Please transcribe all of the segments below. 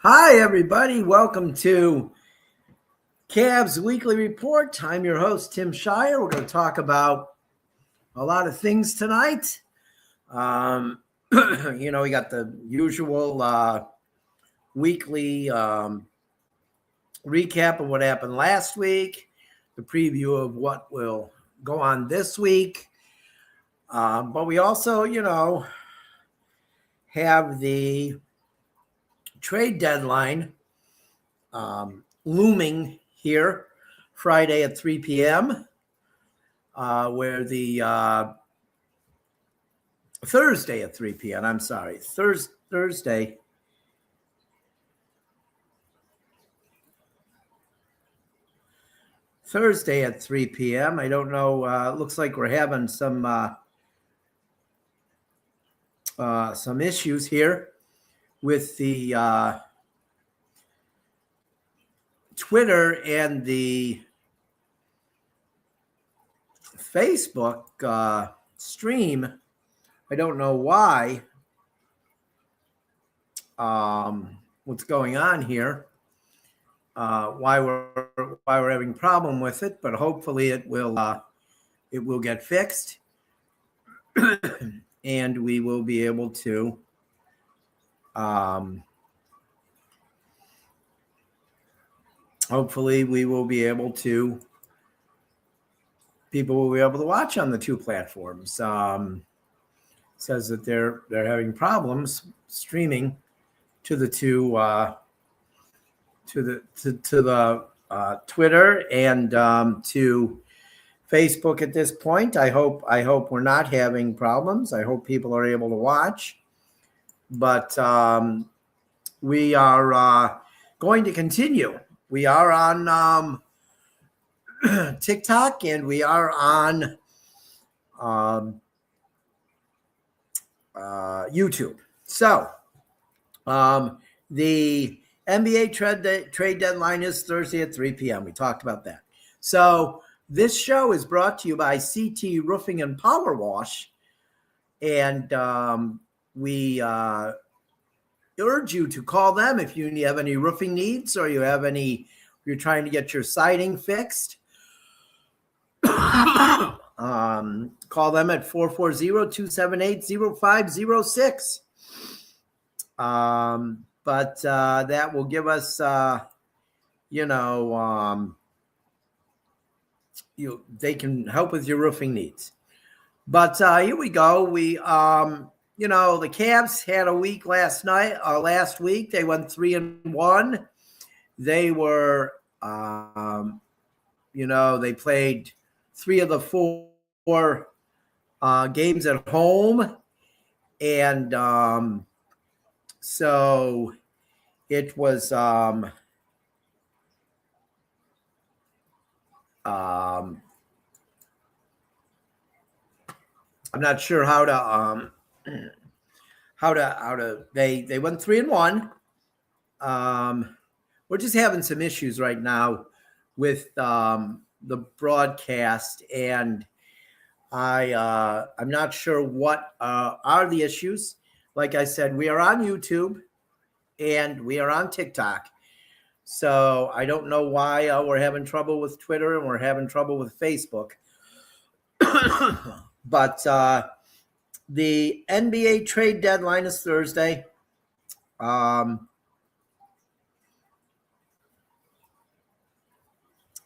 Hi, everybody. Welcome to Cavs Weekly Report. I'm your host, Tim Shirer. We're going to talk about a lot of things tonight. We got the usual weekly recap of what happened last week, the preview of what will go on this week. But we also, have the trade deadline looming here Friday at 3 p.m., where the Thursday at 3 p.m. I'm sorry, Thursday. Thursday at 3 p.m. I don't know. Looks like we're having some issues here with the Twitter and the Facebook stream. I don't know why. What's going on here? Why we're having a problem with it, but hopefully it will get fixed, and we will be able to hopefully we will be able to people will be able to watch on the two platforms. Says that they're having problems streaming to the two to the Twitter and to Facebook at this point. I hope we're not having problems. I hope people are able to watch. But we are going to continue. We are on TikTok and we are on YouTube. So the NBA trade deadline is Thursday at 3 p.m. We talked about that. So this show is brought to you by CT Roofing and Power Wash. And we urge you to call them if you have any roofing needs or you're trying to get your siding fixed. Call them at 440-278-0506. But that will give us, they can help with your roofing needs. But here we go. We, the Cavs had a week last week. They went 3-1. They were, they played 3 of the 4 games at home. And so it was I'm not sure how to they went 3-1. We're just having some issues right now with the broadcast, and I'm not sure what are the issues. Like I said, we are on YouTube and we are on TikTok. So I don't know why we're having trouble with Twitter and we're having trouble with Facebook. But the NBA trade deadline is Thursday.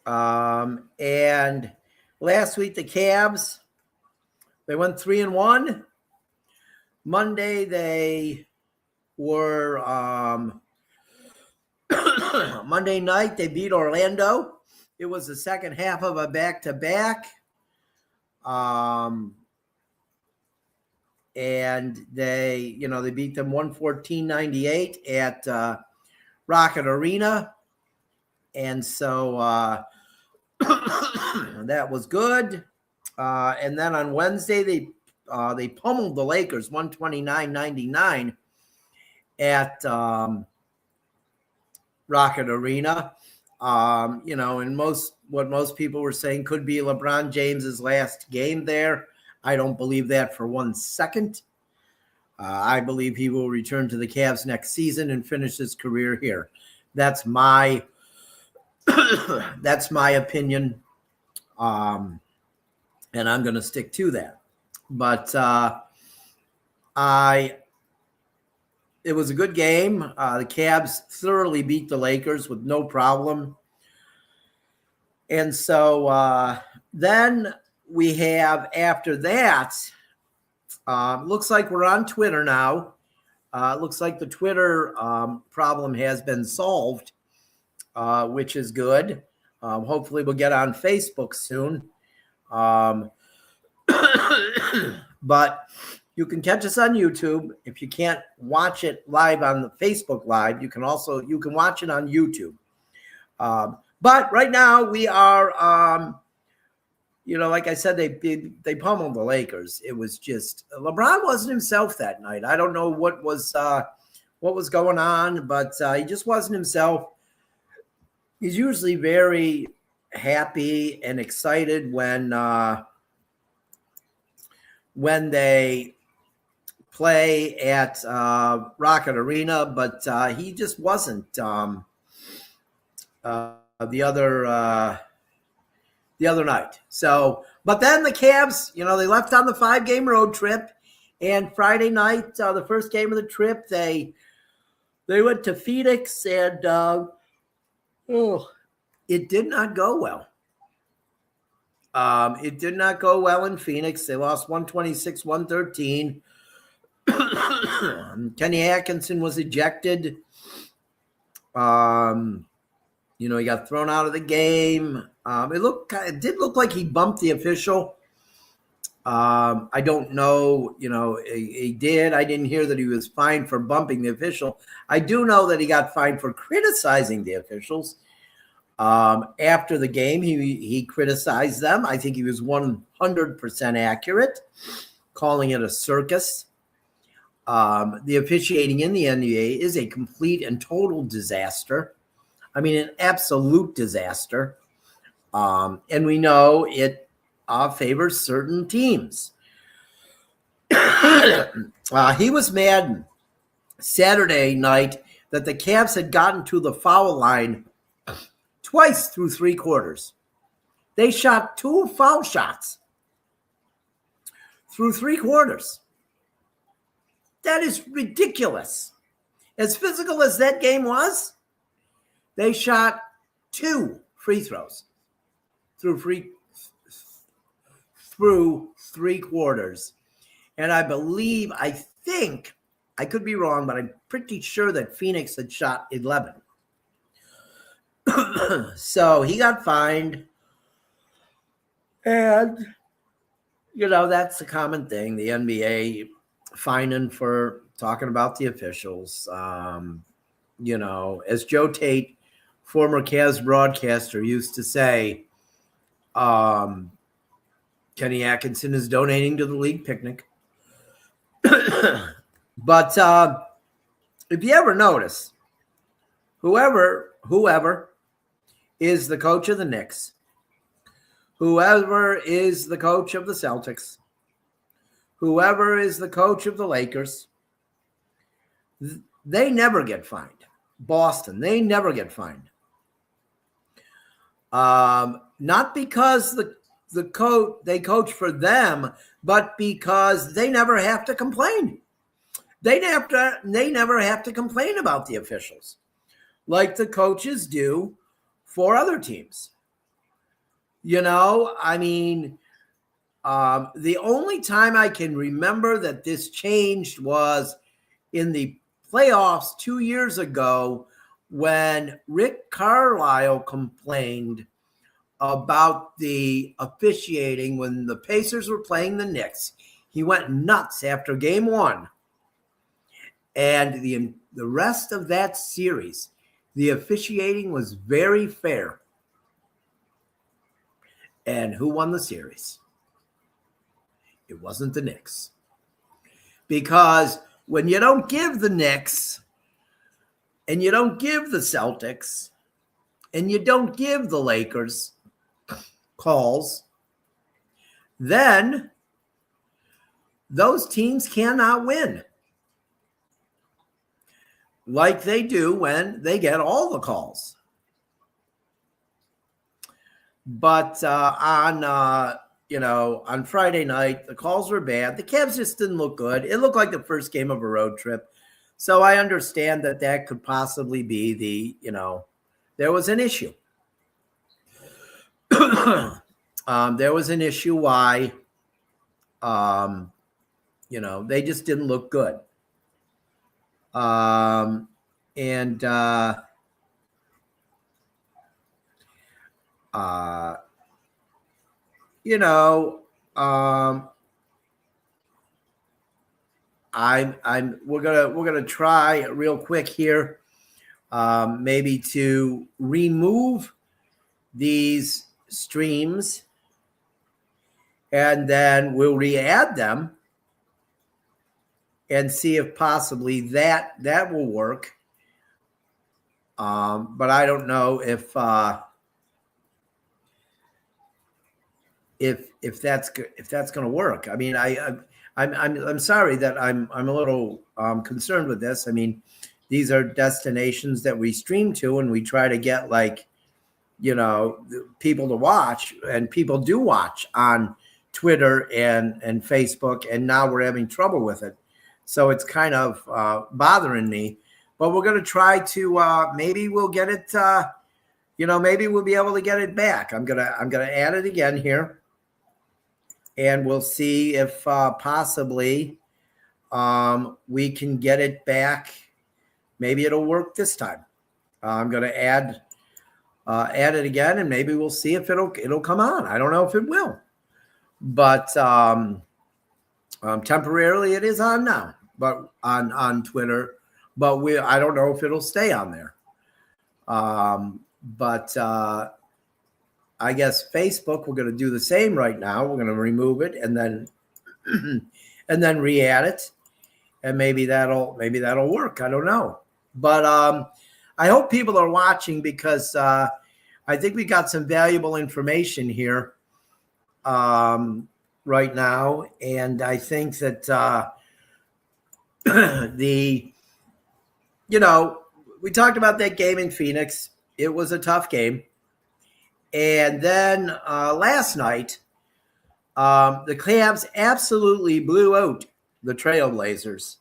And last week, the Cavs, they went 3-1. Monday, they were Monday night, they beat Orlando. It was the second half of a back-to-back. And they beat them 114-98 at Rocket Arena. And so that was good. And then on Wednesday, they pummeled the Lakers 129-99 at Rocket Arena. And what most people were saying could be LeBron James's last game there. I don't believe that for 1 second. I believe he will return to the Cavs next season and finish his career here. That's my that's my opinion, and I'm going to stick to that. But it was a good game. The Cavs thoroughly beat the Lakers with no problem. And so then we have, after that, looks like we're on Twitter now. Looks like the Twitter problem has been solved, which is good. Hopefully we'll get on Facebook soon. But you can catch us on YouTube. If you can't watch it live on the Facebook Live, you can watch it on YouTube. But right now we are, like I said, they pummeled the Lakers. It was just LeBron wasn't himself that night. I don't know what was going on, but he just wasn't himself. He's usually very happy and excited when they play at Rocket Arena, but he just wasn't the other night. So, but then the Cavs, they left on the 5-game road trip, and Friday night, the first game of the trip, they went to Phoenix, and it did not go well. It did not go well in Phoenix. They lost 126-113. Kenny Atkinson was ejected. He got thrown out of the game. It did look like he bumped the official. I don't know, he did. I didn't hear that he was fined for bumping the official. I do know that he got fined for criticizing the officials. After the game, he criticized them. I think he was 100% accurate, calling it a circus. The officiating in the NBA is a complete and total disaster. I mean, an absolute disaster. And we know it favors certain teams. He was mad Saturday night that the Cavs had gotten to the foul line twice through 3 quarters. They shot 2 foul shots through 3 quarters. That is ridiculous. As physical as that game was, they shot 2 free throws through 3 quarters. And I think, I could be wrong, but I'm pretty sure that Phoenix had shot 11. So he got fined. And, that's a common thing. The NBA fining for talking about the officials. As Joe Tate, former Cavs broadcaster, used to say, Kenny Atkinson is donating to the league picnic. But if you ever notice, whoever is the coach of the Knicks, whoever is the coach of the Celtics, whoever is the coach of the Lakers, they never get fined. Boston, they never get fined. Not because they coach for them, but because they never have to complain. They never have to complain about the officials like the coaches do for other teams. The only time I can remember that this changed was in the playoffs 2 years ago when Rick Carlisle complained about the officiating when the Pacers were playing the Knicks. He went nuts after game 1. And the rest of that series, the officiating was very fair. And who won the series? It wasn't the Knicks. Because when you don't give the Knicks and you don't give the Celtics and you don't give the Lakers calls, then those teams cannot win. like they do when they get all the calls. But on Friday night, the calls were bad. The Cavs just didn't look good. It looked like the first game of a road trip. So I understand that could possibly be there was an issue. There was an issue why, they just didn't look good. We're gonna try real quick here, maybe to remove these streams, and then we'll re-add them and see if possibly that will work. But I don't know if that's going to work. I mean, I'm sorry that I'm a little concerned with this. I mean, these are destinations that we stream to, and we try to get people to watch, and people do watch on Twitter and Facebook, and now we're having trouble with it. So it's kind of bothering me. But we're going to try to maybe we'll get it. Maybe we'll be able to get it back. I'm gonna add it again here, and we'll see if possibly we can get it back. Maybe it'll work this time. I'm gonna add it again, and maybe we'll see if it'll come on. I don't know if it will, but temporarily it is on now, but on Twitter. But I don't know if it'll stay on there. But I guess Facebook, we're going to do the same right now. We're going to remove it and then re-add it, and maybe that'll work. I don't know, but I hope people are watching, because I think we got some valuable information here right now, and I think that we talked about that game in Phoenix. It was a tough game. And then last night, the Cavs absolutely blew out the Trailblazers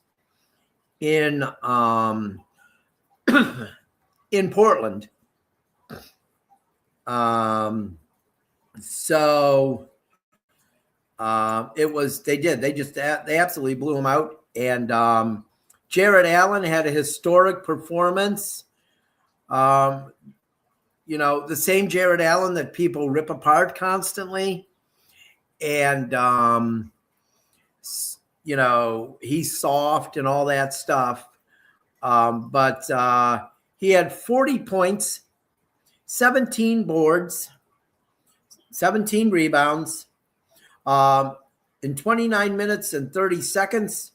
in Portland. They absolutely blew them out. And Jared Allen had a historic performance. The same Jared Allen that people rip apart constantly. And, he's soft and all that stuff. But he had 40 points, 17 boards, 17 rebounds in 29 minutes and 30 seconds.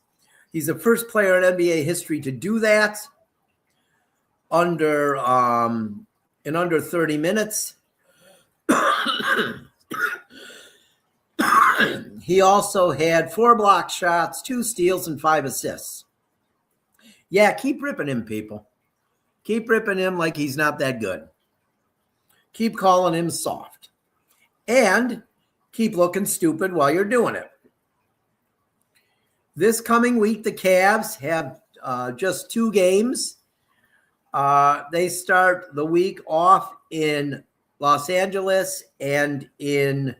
He's the first player in NBA history to do that in under 30 minutes. He also had 4 block shots, 2 steals, and 5 assists. Yeah, keep ripping him, people. Keep ripping him like he's not that good. Keep calling him soft. And keep looking stupid while you're doing it. This coming week, the Cavs have just 2 games. They start the week off in Los Angeles and in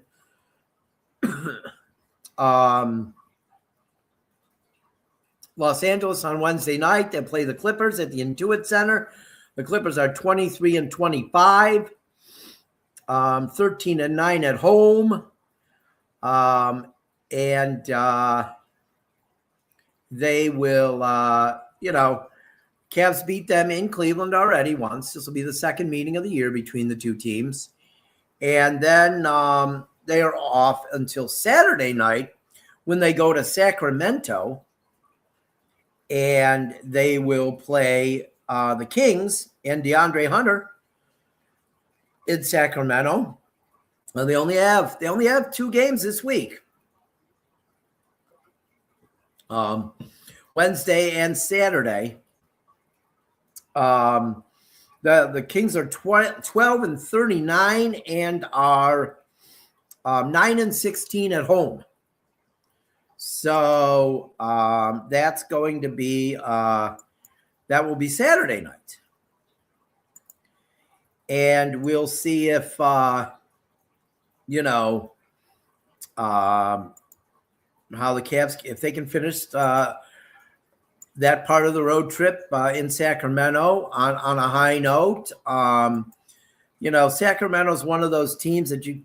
Los Angeles on Wednesday night. They play the Clippers at the Intuit Center. The Clippers are 23-25, 13-9 at home. They will, Cavs beat them in Cleveland already once. This will be the second meeting of the year between the two teams. And then they are off until Saturday night when they go to Sacramento. And they will play the Kings and DeAndre Hunter in Sacramento. Well, they only have 2 games this week. Wednesday and Saturday. The Kings are 12-39 and are 9-16 at home. So that's going to be that will be Saturday night, and we'll see if how the Cavs, if they can finish that part of the road trip in Sacramento on a high note. Sacramento is one of those teams that you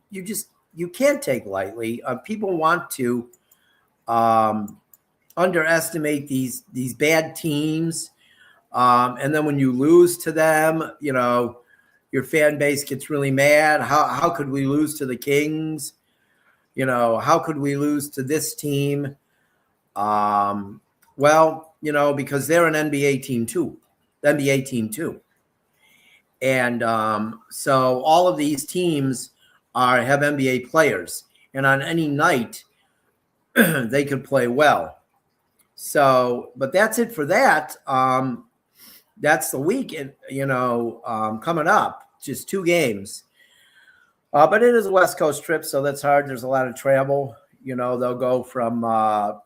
can't take lightly. People want to underestimate these bad teams, and then when you lose to them, your fan base gets really mad. How could we lose to the Kings? How could we lose to this team? Because they're an NBA team too. And so all of these teams have NBA players, and on any night they could play well. So, but that's it for that. That's the weekend, coming up, just 2 games. But it is a West Coast trip, so that's hard. There's a lot of travel. They'll go from LA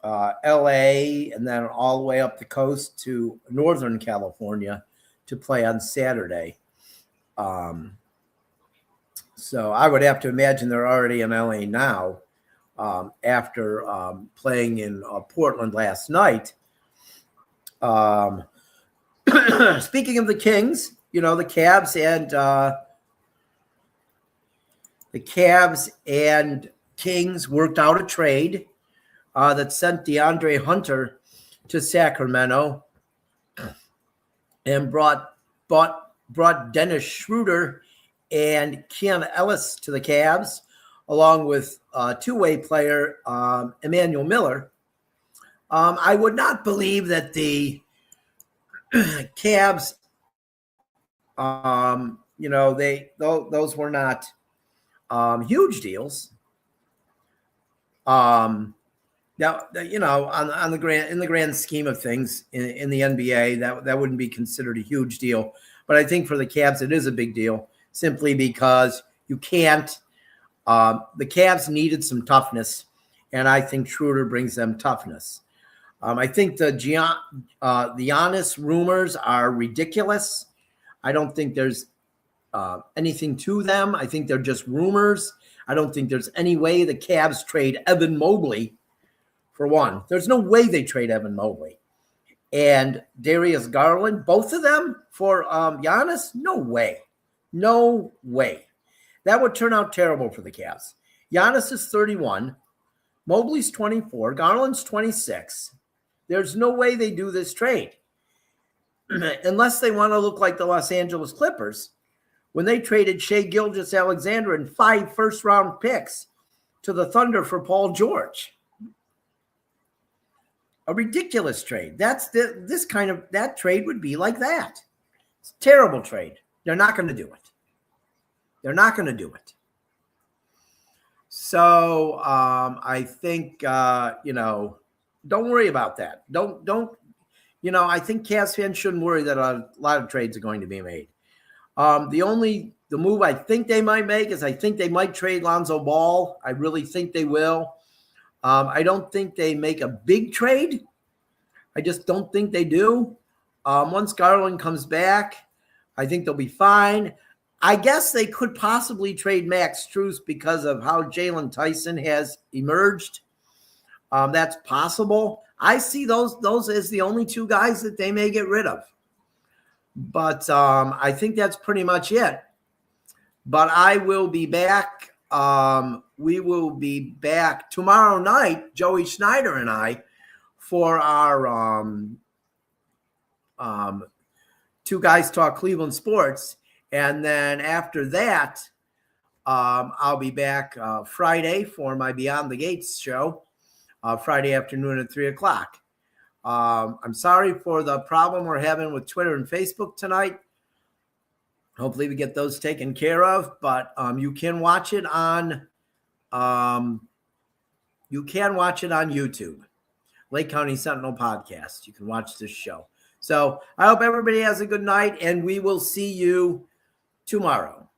and then all the way up the coast to Northern California to play on Saturday. So I would have to imagine they're already in LA now after playing in Portland last night. Speaking of the Kings, the Cavs and Kings worked out a trade that sent DeAndre Hunter to Sacramento and brought Dennis Schroeder and Keon Ellis to the Cavs, along with two-way player Emmanuel Miller. I would not believe that the Cavs, those were not huge deals. Now, in the grand scheme of things in the NBA, that wouldn't be considered a huge deal. But I think for the Cavs, it is a big deal simply because you can't. The Cavs needed some toughness, and I think Schroeder brings them toughness. I think the Giannis rumors are ridiculous. I don't think there's anything to them. I think they're just rumors. I don't think there's any way the Cavs trade Evan Mobley, for one. There's no way they trade Evan Mobley. And Darius Garland, both of them for Giannis? No way. No way. That would turn out terrible for the Cavs. Giannis is 31. Mobley's 24. Garland's 26. There's no way they do this trade. Unless they want to look like the Los Angeles Clippers when they traded Shai Gilgeous-Alexander and 5 first-round picks to the Thunder for Paul George. A ridiculous trade. That trade would be like that. It's a terrible trade. They're not going to do it. They're not going to do it. So I think, don't worry about that. Don't, I think Cavs fans shouldn't worry that a lot of trades are going to be made. The move I think they might make is I think they might trade Lonzo Ball. I really think they will. I don't think they make a big trade. I just don't think they do. Once Garland comes back, I think they'll be fine. I guess they could possibly trade Max Strus because of how Jalen Tyson has emerged. That's possible. I see those as the only 2 guys that they may get rid of. But I think that's pretty much it. But I will be back. We will be back tomorrow night, Joey Schneider and I, for our 2 Guys Talk Cleveland Sports. And then after that, I'll be back Friday for my Beyond the Gates show, Friday afternoon at 3 o'clock. I'm sorry for the problem we're having with Twitter and Facebook tonight. Hopefully we get those taken care of, but you can watch it on YouTube. Lake County Sentinel podcast. You can watch this show. So I hope everybody has a good night, and we will see you tomorrow.